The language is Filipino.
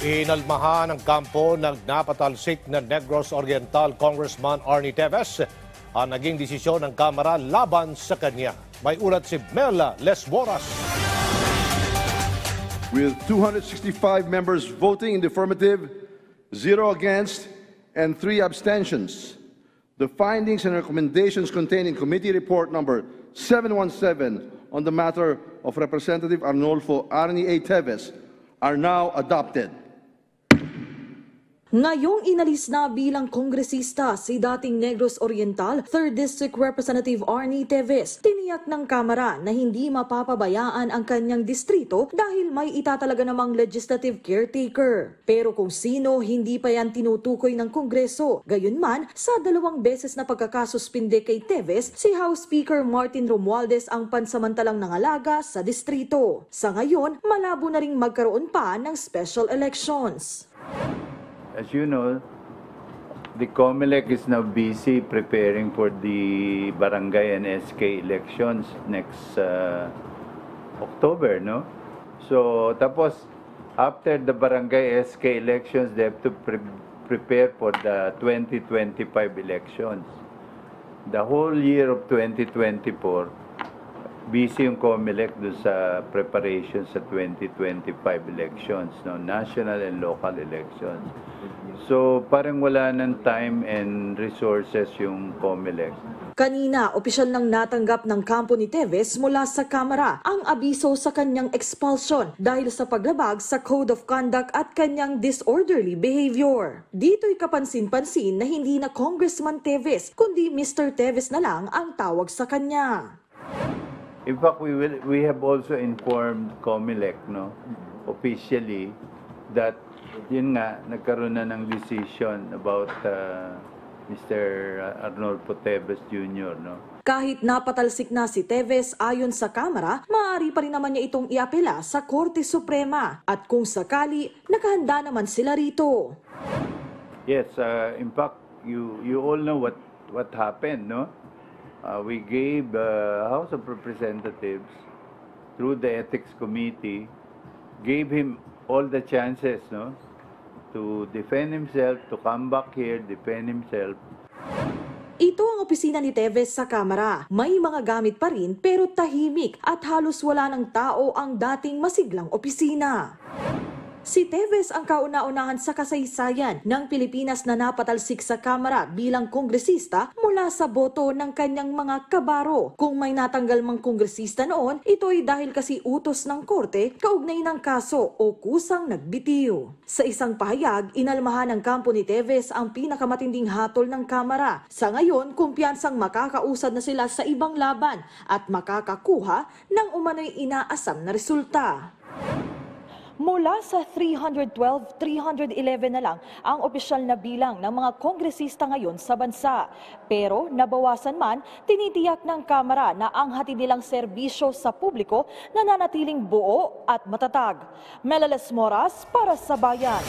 Inalmahan ng kampo ng napatalsik na Negros Oriental Congressman Arnie Teves ang naging desisyon ng Kamara laban sa kanya. May ulat si Mela Lesboras. With 265 members voting in the affirmative, 0 against, and 3 abstentions, the findings and recommendations contained in Committee Report number 717 on the matter of Representative Arnolfo Arnie A. Teves are now adopted. Ngayong inalis na bilang kongresista si dating Negros Oriental 3rd District Representative Arnie Teves, tiniyak ng Kamara na hindi mapapabayaan ang kanyang distrito dahil may itatalaga namang legislative caretaker. Pero kung sino hindi pa yan tinutukoy ng Kongreso. Gayunman, sa 2 beses na pagkakasuspinde kay Teves, si House Speaker Martin Romualdez ang pansamantalang nangalaga sa distrito. Sa ngayon, malabo na ring magkaroon pa ng special elections. As you know, the COMELEC is now busy preparing for the barangay and SK elections next October, no? So, tapos, after the barangay SK elections, they have to prepare for the 2025 elections. The whole year of 2024, busy yung COMELEC doon sa preparation sa 2025 elections, no? National and local elections. So parang wala ng time and resources yung COMELEC. Kanina, opisyal nang natanggap ng kampo ni Teves mula sa Kamara ang abiso sa kanyang expulsion dahil sa paglabag sa Code of Conduct at kanyang disorderly behavior. Dito'y kapansin-pansin na hindi na Congressman Teves kundi Mr. Teves na lang ang tawag sa kanya. In fact, we have also informed COMELEC, no, officially, that yun nga, nagkaroon na ng decision about Mr. Arnolfo Teves Jr., no? Kahit napatalsik na si Teves ayon sa Kamara, maaari pa rin naman niya itong iapela sa Korte Suprema. At kung sakali, nakahanda naman sila rito. Yes, in fact, you all know what happened, no? We gave House of Representatives, through the Ethics Committee, gave him all the chances, no, to defend himself, to come back here, defend himself. Ito ang opisina ni Teves sa Kamara. May mga gamit pa rin pero tahimik at halos wala ng tao ang dating masiglang opisina. Si Teves ang kauna-unahan sa kasaysayan ng Pilipinas na napatalsik sa Kamara bilang kongresista mula sa boto ng kanyang mga kabaro. Kung may natanggal mang kongresista noon, ito ay dahil kasi utos ng korte kaugnay ng kaso o kusang nagbitiw. Sa isang pahayag, inalmahan ng kampo ni Teves ang pinakamatinding hatol ng Kamara. Sa ngayon, kumpiyansang makakausad na sila sa ibang laban at makakakuha ng umano'y inaasam na resulta. Mula sa 312, 311 na lang ang opisyal na bilang ng mga kongresista ngayon sa bansa. Pero nabawasan man, tinitiyak ng Kamara na ang hatid nilang serbisyo sa publiko nananatiling buo at matatag. Mela Lesboras para sa Bayan.